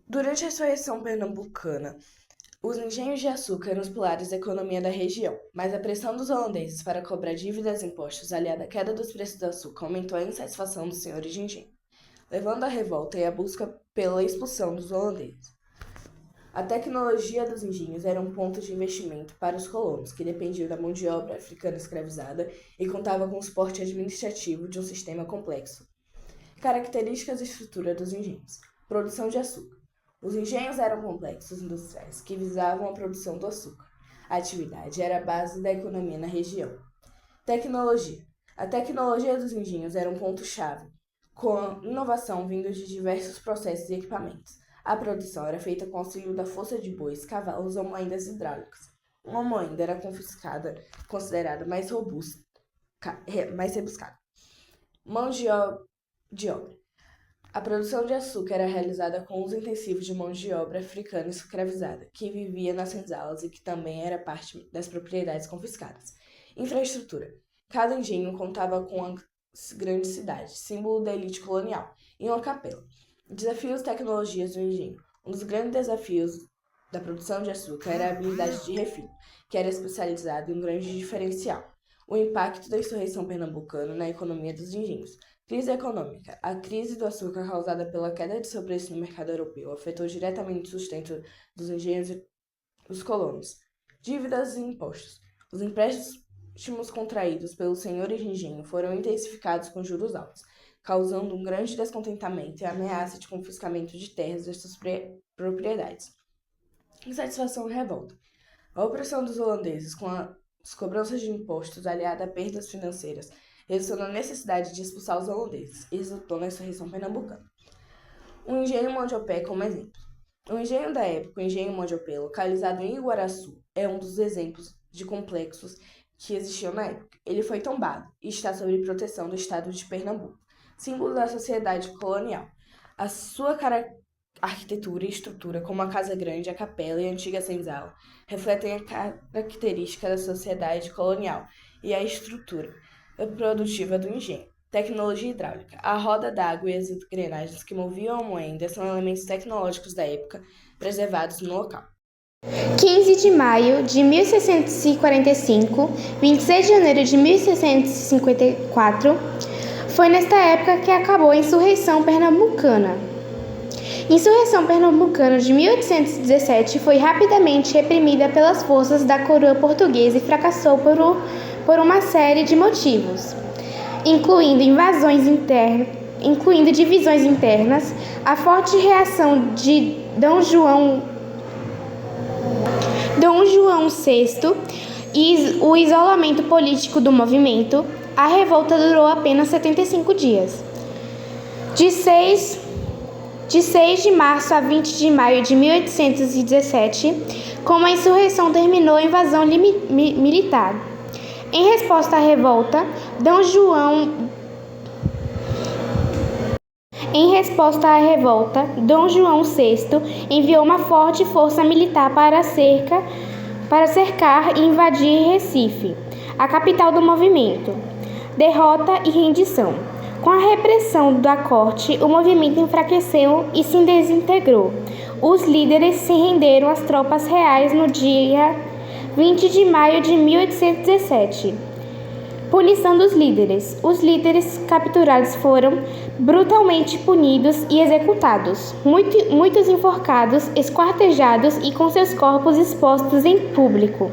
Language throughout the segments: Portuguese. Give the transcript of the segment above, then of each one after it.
Durante a insurreição pernambucana, os engenhos de açúcar eram os pilares da economia da região, mas a pressão dos holandeses para cobrar dívidas e impostos, aliada à queda dos preços do açúcar, aumentou a insatisfação dos senhores de engenho, levando à revolta e à busca pela expulsão dos holandeses. A tecnologia dos engenhos era um ponto de investimento para os colonos, que dependiam da mão de obra africana escravizada e contava com o suporte administrativo de um sistema complexo. Características e estrutura dos engenhos. Produção de açúcar. Os engenhos eram complexos industriais que visavam a produção do açúcar. A atividade era a base da economia na região. Tecnologia. A tecnologia dos engenhos era um ponto-chave, com inovação vindo de diversos processos e equipamentos. A produção era feita com auxílio da força de bois, cavalos ou moendas hidráulicas. Uma moenda era considerada mais robusta, mais rebuscada. Mão de obra. A produção de açúcar era realizada com o uso intensivo de mão de obra africana escravizada, que vivia nas senzalas e que também era parte das propriedades confiscadas. Infraestrutura. Cada engenho contava com uma grande cidade, símbolo da elite colonial, e uma capela. Desafios e tecnologias do engenho. Um dos grandes desafios da produção de açúcar era a habilidade de refino, que era especializada em um grande diferencial. O impacto da insurreição pernambucana na economia dos engenhos. Crise econômica. A crise do açúcar causada pela queda de seu preço no mercado europeu afetou diretamente o sustento dos engenhos e dos colonos. Dívidas e impostos. Os empréstimos contraídos pelos senhores de engenho foram intensificados com juros altos, causando um grande descontentamento e ameaça de confiscamento de terras e suas propriedades. Insatisfação e revolta. A opressão dos holandeses com as cobranças de impostos aliada a perdas financeiras resultou na necessidade de expulsar os holandeses e resultou na insurreição pernambucana. O engenho Mondiopé como exemplo. O engenho da época, o engenho Mondiopé, localizado em Iguaraçu, é um dos exemplos de complexos que existiam na época. Ele foi tombado e está sob proteção do estado de Pernambuco, símbolo da sociedade colonial. A sua arquitetura e estrutura, como a Casa Grande, a Capela e a antiga senzala, refletem a característica da sociedade colonial e a estrutura produtiva do engenho. Tecnologia hidráulica. A roda d'água e as engrenagens que moviam a moenda são elementos tecnológicos da época preservados no local. 15 de maio de 1645, 26 de janeiro de 1654, foi nesta época que acabou a Insurreição Pernambucana. Insurreição Pernambucana de 1817 foi rapidamente reprimida pelas forças da coroa portuguesa e fracassou por uma série de motivos, incluindo divisões internas, a forte reação de Dom João VI e o isolamento político do movimento. A revolta durou apenas 75 dias. De 6 de março a 20 de maio de 1817, como a insurreição terminou a invasão militar. Em resposta à revolta, Dom João VI enviou uma forte força militar para cercar e invadir Recife, a capital do movimento. Derrota e rendição. Com a repressão da corte, o movimento enfraqueceu e se desintegrou. Os líderes se renderam às tropas reais no dia 20 de maio de 1817. Punição dos líderes. Os líderes capturados foram brutalmente punidos e executados, muitos enforcados, esquartejados e com seus corpos expostos em público,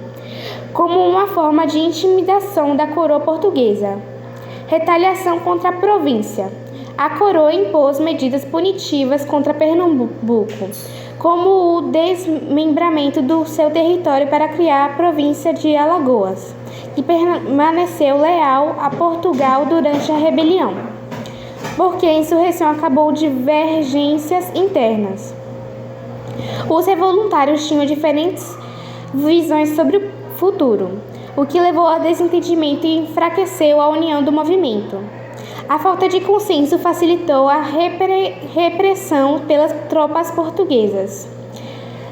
como uma forma de intimidação da coroa portuguesa. Retaliação contra a província. A coroa impôs medidas punitivas contra Pernambuco, como o desmembramento do seu território para criar a província de Alagoas, que permaneceu leal a Portugal durante a rebelião, porque a insurreição acabou divergências internas. Os revolucionários tinham diferentes visões sobre o futuro, o que levou ao desentendimento e enfraqueceu a união do movimento. A falta de consenso facilitou a repressão pelas tropas portuguesas.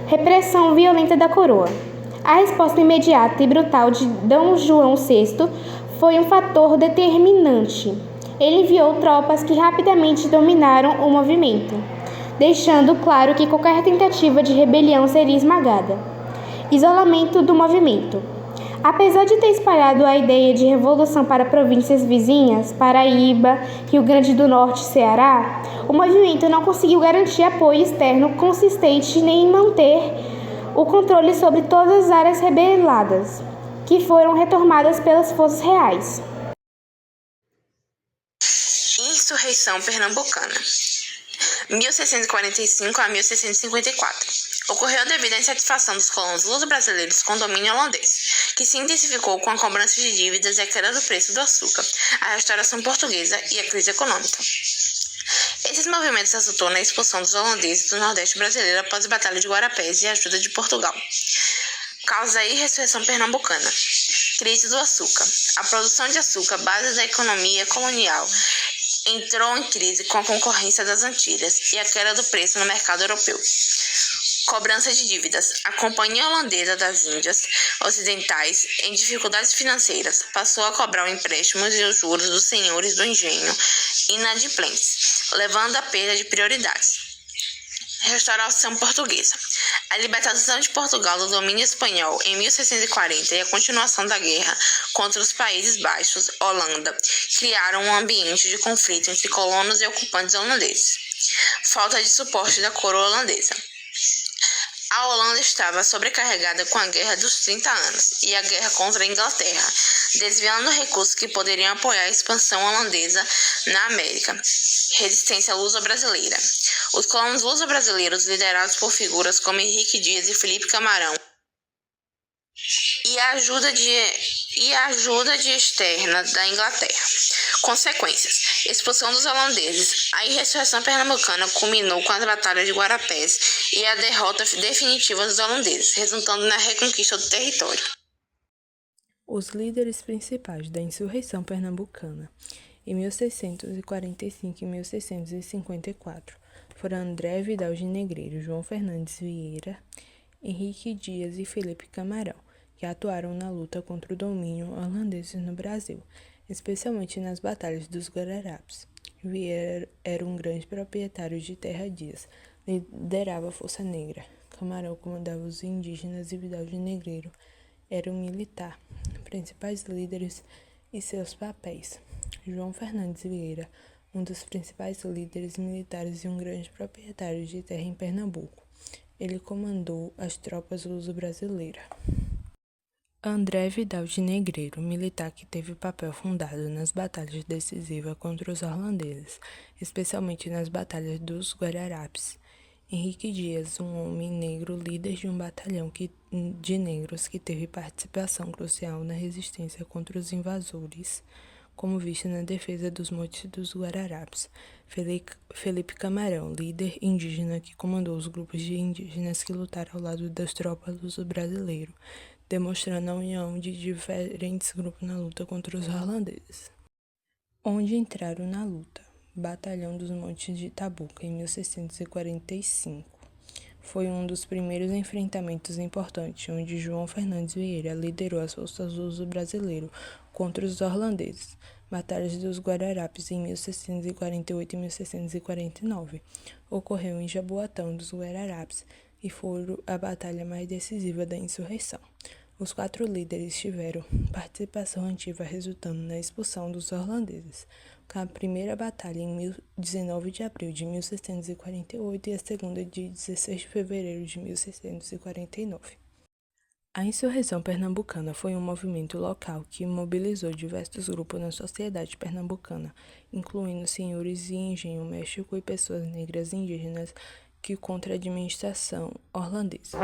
Repressão violenta da coroa. A resposta imediata e brutal de D. João VI foi um fator determinante. Ele enviou tropas que rapidamente dominaram o movimento, deixando claro que qualquer tentativa de rebelião seria esmagada. Isolamento do movimento. Apesar de ter espalhado a ideia de revolução para províncias vizinhas, Paraíba, Rio Grande do Norte e Ceará, o movimento não conseguiu garantir apoio externo consistente nem manter o controle sobre todas as áreas rebeladas, que foram retomadas pelas forças reais. Insurreição Pernambucana, 1645 a 1654. Ocorreu devido à insatisfação dos colonos luso-brasileiros com o domínio holandês, que se intensificou com a cobrança de dívidas e a queda do preço do açúcar, a restauração portuguesa e a crise econômica. Esses movimentos resultou na expulsão dos holandeses do Nordeste brasileiro após a Batalha de Guarapés e a ajuda de Portugal. Causa e ressurreição pernambucana. Crise do açúcar. A produção de açúcar, base da economia colonial, entrou em crise com a concorrência das Antilhas e a queda do preço no mercado europeu. Cobrança de dívidas. A Companhia Holandesa das Índias Ocidentais, em dificuldades financeiras, passou a cobrar os empréstimos e os juros dos senhores do engenho inadimplentes, levando à perda de prioridades. Restauração portuguesa. A libertação de Portugal do domínio espanhol em 1640 e a continuação da guerra contra os Países Baixos, Holanda, criaram um ambiente de conflito entre colonos e ocupantes holandeses. Falta de suporte da coroa holandesa. A Holanda estava sobrecarregada com a Guerra dos 30 Anos e a guerra contra a Inglaterra, desviando recursos que poderiam apoiar a expansão holandesa na América. Resistência luso-brasileira. Os colonos luso-brasileiros, liderados por figuras como Henrique Dias e Felipe Camarão, e a ajuda de externa da Inglaterra. Consequências. Expulsão dos holandeses. A insurreição pernambucana culminou com as batalhas de Guarapés e a derrota definitiva dos holandeses, resultando na reconquista do território. Os líderes principais da insurreição pernambucana em 1645 e 1654 foram André Vidal de Negreiro, João Fernandes Vieira, Henrique Dias e Felipe Camarão, que atuaram na luta contra o domínio holandês no Brasil, especialmente nas batalhas dos Guararapes. Vieira era um grande proprietário de terra-dias, liderava a Força Negra. Camarão comandava os indígenas e Vidal de Negreiro era um militar. Principais líderes e seus papéis. João Fernandes Vieira, um dos principais líderes militares e um grande proprietário de terra em Pernambuco. Ele comandou as tropas luso-brasileiras. André Vidal de Negreiro, militar que teve papel fundado nas batalhas decisivas contra os holandeses, especialmente nas batalhas dos Guararapes. Henrique Dias, um homem negro líder de um batalhão de negros que teve participação crucial na resistência contra os invasores, como visto na defesa dos montes dos Guararapes. Felipe Camarão, líder indígena que comandou os grupos de indígenas que lutaram ao lado das tropas luso-brasileiras, demonstrando a união de diferentes grupos na luta contra os holandeses. Onde entraram na luta? Batalhão dos Montes de Itabuca, em 1645. Foi um dos primeiros enfrentamentos importantes, onde João Fernandes Vieira liderou as forças luso-brasileiras contra os holandeses. Batalhas dos Guararapes, em 1648 e 1649. Ocorreu em Jaboatão dos Guararapes e foi a batalha mais decisiva da insurreição. Os 4 líderes tiveram participação ativa, resultando na expulsão dos holandeses, com a primeira batalha em 19 de abril de 1648 e a segunda de 16 de fevereiro de 1649. A insurreição pernambucana foi um movimento local que mobilizou diversos grupos na sociedade pernambucana, incluindo senhores de engenho México e pessoas negras indígenas que contra a administração holandesa.